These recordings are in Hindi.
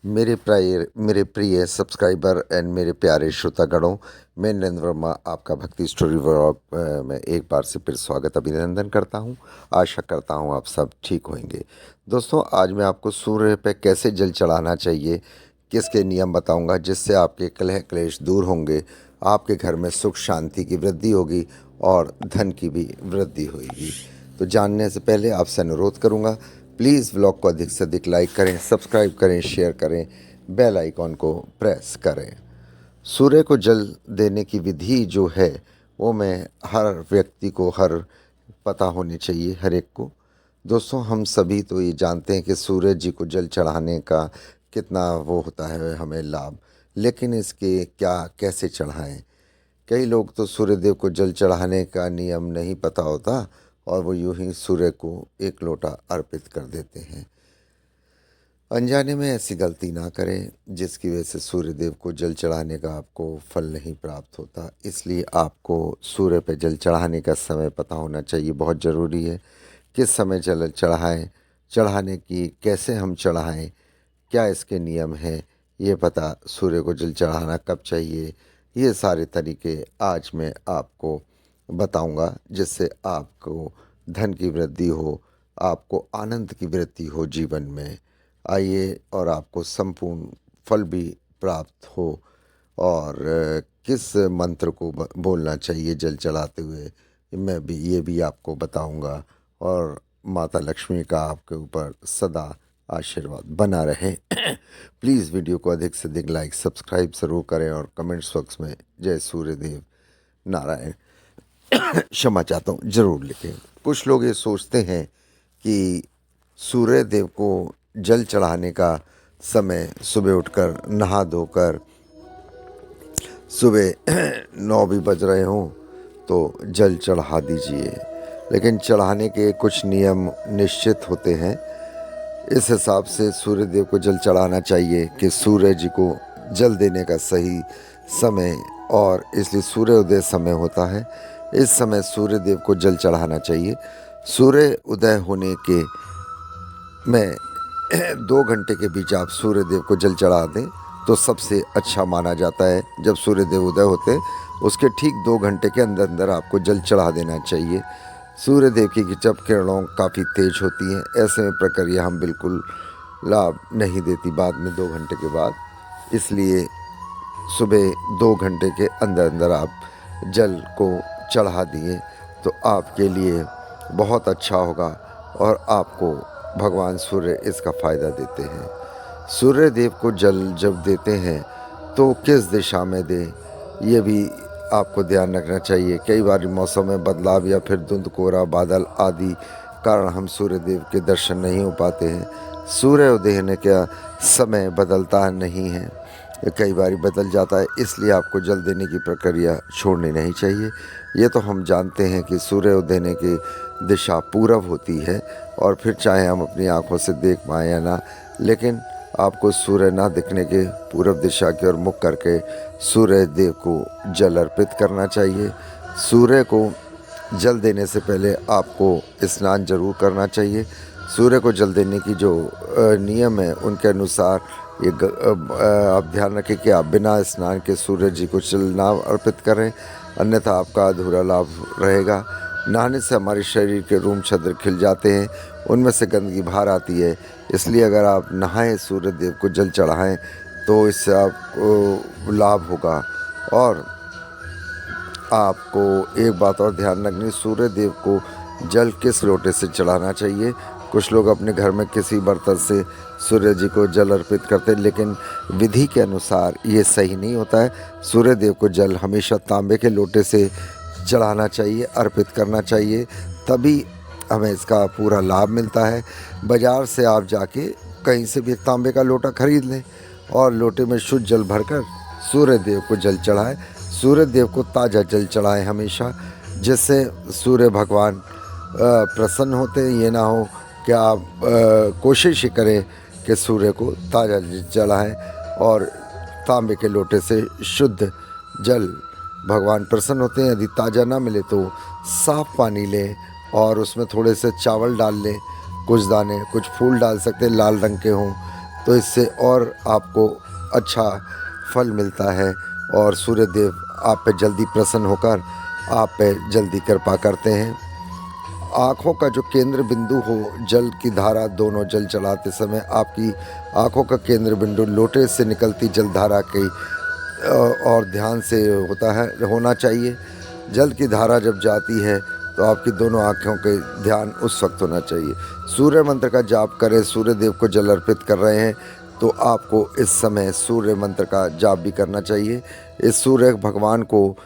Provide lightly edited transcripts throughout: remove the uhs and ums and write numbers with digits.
मेरे प्रिय सब्सक्राइबर एंड मेरे प्यारे श्रोतागणों, मैं नरेंद्र वर्मा आपका भक्ति स्टोरी व्लॉग में एक बार से फिर स्वागत अभिनंदन करता हूं। आशा करता हूं आप सब ठीक होंगे। दोस्तों, आज मैं आपको सूर्य पे कैसे जल चढ़ाना चाहिए, किसके नियम बताऊंगा जिससे आपके कलह क्लेश दूर होंगे, आपके घर में सुख शांति की वृद्धि होगी और धन की भी वृद्धि होगी। तो जानने से पहले आपसे अनुरोध करूंगा, प्लीज़ व्लॉग को अधिक से अधिक लाइक करें, सब्सक्राइब करें, शेयर करें, बेल आइकॉन को प्रेस करें। सूर्य को जल देने की विधि जो है वो मैं हर व्यक्ति को पता होनी चाहिए, हर एक को। दोस्तों, हम सभी तो ये जानते हैं कि सूर्य जी को जल चढ़ाने का कितना वो होता है हमें लाभ, लेकिन इसके क्या कैसे चढ़ाएं। कई लोग तो सूर्यदेव को जल चढ़ाने का नियम नहीं पता होता और वो यूं ही सूर्य को एक लोटा अर्पित कर देते हैं। अनजाने में ऐसी गलती ना करें जिसकी वजह से सूर्यदेव को जल चढ़ाने का आपको फल नहीं प्राप्त होता। इसलिए आपको सूर्य पे जल चढ़ाने का समय पता होना चाहिए, बहुत ज़रूरी है। किस समय जल चढ़ाएं, चढ़ाने की कैसे हम चढ़ाएं, क्या इसके नियम हैं, ये पता, सूर्य को जल चढ़ाना कब चाहिए, ये सारे तरीके आज मैं आपको बताऊंगा, जिससे आपको धन की वृद्धि हो, आपको आनंद की वृद्धि हो जीवन में। आइए, और आपको संपूर्ण फल भी प्राप्त हो। और किस मंत्र को बोलना चाहिए जल चढ़ाते हुए, ये भी आपको बताऊंगा। और माता लक्ष्मी का आपके ऊपर सदा आशीर्वाद बना रहे। प्लीज़ वीडियो को अधिक से अधिक लाइक सब्सक्राइब ज़रूर करें और कमेंट्स बॉक्स में जय सूर्यदेव नारायण क्षमा चाहता हूँ ज़रूर लिखें। कुछ लोग ये सोचते हैं कि सूर्य देव को जल चढ़ाने का समय सुबह उठकर नहा धोकर, सुबह 9 भी बज रहे हों तो जल चढ़ा दीजिए, लेकिन चढ़ाने के कुछ नियम निश्चित होते हैं। इस हिसाब से सूर्य देव को जल चढ़ाना चाहिए कि सूर्य जी को जल देने का सही समय, और इसलिए सूर्योदय समय होता है, इस समय सूर्य देव को जल चढ़ाना चाहिए। सूर्य उदय होने के में 2 घंटे के बीच आप सूर्य देव को जल चढ़ा दें तो सबसे अच्छा माना जाता है। जब सूर्य देव उदय होते उसके ठीक 2 घंटे के अंदर अंदर आपको जल चढ़ा देना चाहिए। सूर्य देव की जब किरणों काफ़ी तेज होती हैं, ऐसे में प्रक्रिया हम बिल्कुल लाभ नहीं देती बाद में 2 घंटे के बाद। इसलिए सुबह 2 घंटे के अंदर अंदर आप जल को चढ़ा दिए तो आपके लिए बहुत अच्छा होगा और आपको भगवान सूर्य इसका फ़ायदा देते हैं। सूर्य देव को जल जब देते हैं तो किस दिशा में दें, ये भी आपको ध्यान रखना चाहिए। कई बार मौसम में बदलाव या फिर धुंध कोहरा बादल आदि कारण हम सूर्य देव के दर्शन नहीं हो पाते हैं। सूर्य उदय होने का समय बदलता नहीं है, कई बार बदल जाता है, इसलिए आपको जल देने की प्रक्रिया छोड़नी नहीं चाहिए। ये तो हम जानते हैं कि सूर्य उदय की दिशा पूरब होती है, और फिर चाहे हम अपनी आंखों से देख पाएँ या ना, लेकिन आपको सूर्य ना दिखने के पूरब दिशा की ओर मुख करके सूर्य देव को जल अर्पित करना चाहिए। सूर्य को जल देने से पहले आपको स्नान जरूर करना चाहिए। सूर्य को जल देने की जो नियम है उनके अनुसार ये आप ध्यान रखें कि आप बिना स्नान के सूर्य जी को जल ना अर्पित करें, अन्यथा आपका अधूरा लाभ रहेगा। नहाने से हमारे शरीर के रोम छद्र खिल जाते हैं, उनमें से गंदगी बाहर आती है। इसलिए अगर आप नहाएं, सूर्य देव को जल चढ़ाएं तो इससे आपको लाभ होगा। और आपको एक बात और ध्यान रखनी, सूर्य देव को जल किस लोटे से चढ़ाना चाहिए। कुछ लोग अपने घर में किसी बर्तन से सूर्य जी को जल अर्पित करते हैं, लेकिन विधि के अनुसार ये सही नहीं होता है। सूर्य देव को जल हमेशा तांबे के लोटे से चढ़ाना चाहिए, अर्पित करना चाहिए, तभी हमें इसका पूरा लाभ मिलता है। बाज़ार से आप जाके कहीं से भी तांबे का लोटा खरीद लें और लोटे में शुद्ध जल भरकर सूर्य देव को जल चढ़ाएं। सूर्य देव को ताज़ा जल चढ़ाएं हमेशा, जिससे सूर्य भगवान प्रसन्न होते हैं। ये ना हो कि आप कोशिश ही करें कि सूर्य को ताज़ा जल चढ़ाएं, और तांबे के लोटे से शुद्ध जल भगवान प्रसन्न होते हैं। यदि ताज़ा ना मिले तो साफ़ पानी लें और उसमें थोड़े से चावल डाल लें, कुछ दाने, कुछ फूल डाल सकते हैं लाल रंग के हों, तो इससे और आपको अच्छा फल मिलता है और सूर्य देव आप पे जल्दी प्रसन्न होकर आप पे जल्दी कृपा करते हैं। आँखों का जो केंद्र बिंदु हो, जल की धारा दोनों जल चढ़ाते समय आपकी आँखों का केंद्र बिंदु लोटे से निकलती जलधारा की और ध्यान से होना चाहिए। जल की धारा जब जाती है तो आपकी दोनों आँखों के ध्यान उस वक्त होना चाहिए। सूर्य मंत्र का जाप करें, सूर्य देव को जल अर्पित कर रहे हैं तो आपको इस समय सूर्य मंत्र का जाप भी करना चाहिए। इस सूर्य भगवान को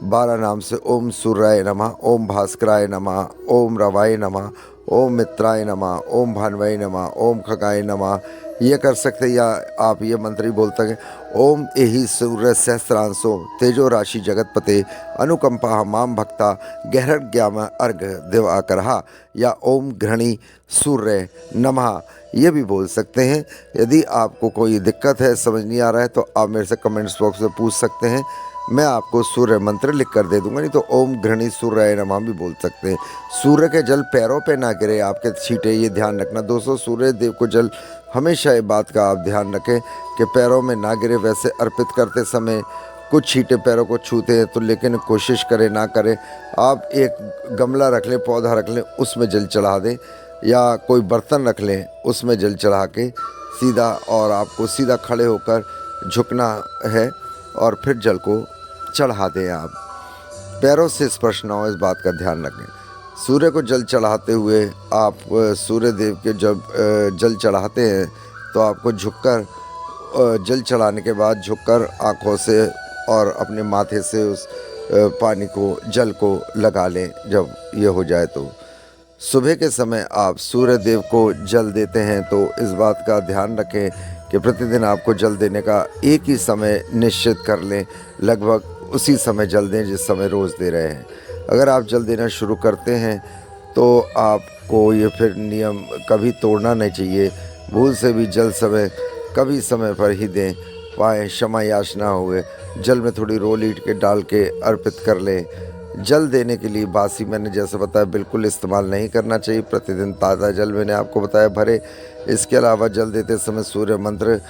12 नाम से ओम सूर्याय नमः, ओम भास्कराय नमः, ओम रवाय नमः, ओम मित्राय नमः, ओम भानवाय नमः, ओम खगाय नमः ये कर सकते हैं, या आप ये मंत्र ही बोलते हैं ओम एहि सूर्य सहस्रांशो तेजो राशि जगतपते अनुकंपा माम भक्ता गहरज्ञाम अर्घ दिवाकरहा, या ओम घृणी सूर्य नमः ये भी बोल सकते हैं। यदि आपको कोई दिक्कत है, समझ नहीं आ रहा है, तो आप मेरे से कमेंट्स बॉक्स में पूछ सकते हैं, मैं आपको सूर्य मंत्र लिख कर दे दूंगा। नहीं तो ओम घृणी सूर्याय नमः भी बोल सकते हैं। सूर्य के जल पैरों पे ना गिरे आपके छींटे, ये ध्यान रखना दोस्तों। सूर्य देव को जल हमेशा ये बात का आप ध्यान रखें कि पैरों में ना गिरे। वैसे अर्पित करते समय कुछ छींटे पैरों को छूते हैं तो, लेकिन कोशिश करें ना करें। आप एक गमला रख लें, पौधा रख लें, उसमें जल चढ़ा दें, या कोई बर्तन रख लें उसमें जल चढ़ा के सीधा, और आपको सीधा खड़े होकर झुकना है और फिर जल को चढ़ा दें। आप पैरों से स्पर्श ना हो, इस बात का ध्यान रखें। सूर्य को जल चढ़ाते हुए आप सूर्य देव के जब जल चढ़ाते हैं तो आपको झुककर जल चढ़ाने के बाद झुककर आँखों से और अपने माथे से उस पानी को, जल को लगा लें। जब ये हो जाए तो सुबह के समय आप सूर्य देव को जल देते हैं तो इस बात का ध्यान रखें कि प्रतिदिन आपको जल देने का एक ही समय निश्चित कर लें, लगभग उसी समय जल दें जिस समय रोज़ दे रहे हैं। अगर आप जल देना शुरू करते हैं तो आपको ये फिर नियम कभी तोड़ना नहीं चाहिए। भूल से भी जल समय कभी समय पर ही दें, पाएँ क्षमा याचना हुए। जल में थोड़ी रोल ईंट के डाल के अर्पित कर लें। जल देने के लिए बासी, मैंने जैसे बताया, बिल्कुल इस्तेमाल नहीं करना चाहिए। प्रतिदिन ताज़ा जल मैंने आपको बताया भरे। इसके अलावा जल देते समय सूर्य मंत्र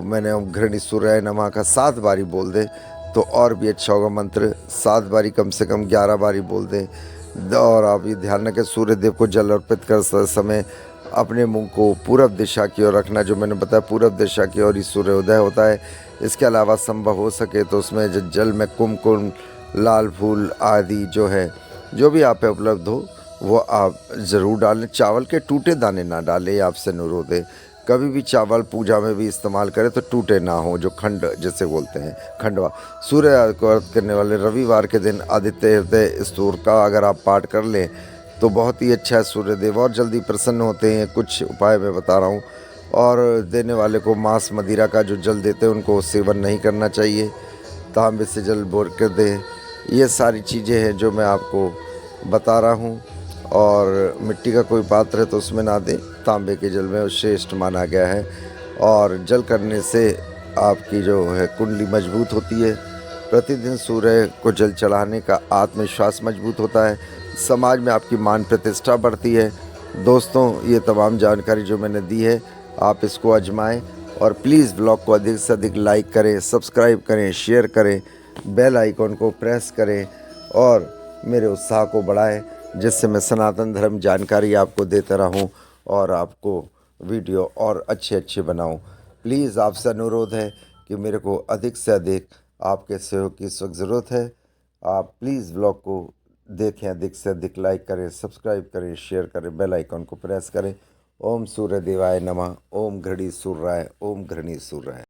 मैंने ओम घृणी सूर्याय नमः का 7 बारी बोल दें तो और भी अच्छा होगा। मंत्र 7 बारी, कम से कम 11 बारी बोल दें। और आप ये ध्यान रखें, सूर्य देव को जल अर्पित कर समय अपने मुंह को पूरब दिशा की ओर रखना। जो मैंने बताया पूरब दिशा की ओर ही सूर्योदय होता है। इसके अलावा संभव हो सके तो उसमें जल में कुमकुम, लाल फूल आदि जो है, जो भी आप पे उपलब्ध हो वो आप ज़रूर डालें। चावल के टूटे दाने ना डालें, आपसे अनुरोध है। कभी भी चावल पूजा में भी इस्तेमाल करें तो टूटे ना हो, जो खंड जैसे बोलते हैं, खंडवा। सूर्य को अर्थ करने वाले रविवार के दिन आदित्य हृदय स्तोत्र का अगर आप पाठ कर लें तो बहुत ही अच्छा है। सूर्य देव और जल्दी प्रसन्न होते हैं। कुछ उपाय मैं बता रहा हूँ। और देने वाले को मांस मदिरा का जो जल देते हैं उनको सेवन नहीं करना चाहिए। तांबे से जल बोर कर दें। ये सारी चीज़ें हैं जो मैं आपको बता रहा हूँ। और मिट्टी का कोई पात्र है तो उसमें ना दें, तांबे के जल में श्रेष्ठ माना गया है। और जल करने से आपकी जो है कुंडली मजबूत होती है। प्रतिदिन सूर्य को जल चढ़ाने का आत्मविश्वास मजबूत होता है। समाज में आपकी मान प्रतिष्ठा बढ़ती है। दोस्तों, ये तमाम जानकारी जो मैंने दी है आप इसको आजमाएं। और प्लीज़ ब्लॉग को अधिक से अधिक लाइक करें, सब्सक्राइब करें, शेयर करें, बेल आइकॉन को प्रेस करें और मेरे उत्साह को बढ़ाएं, जिससे मैं सनातन धर्म जानकारी आपको देता रहूं और आपको वीडियो और अच्छे बनाऊं। प्लीज़ आपसे अनुरोध है कि मेरे को अधिक से अधिक आपके सहयोग की इस वक्त ज़रूरत है। आप प्लीज़ ब्लॉग को देखें, अधिक से अधिक लाइक करें, सब्सक्राइब करें, शेयर करें, बेल आइकॉन को प्रेस करें। ओम सूर्य देवाय नमः, ओम घृणी सूर्याय, ओम घृणी सूर्याय।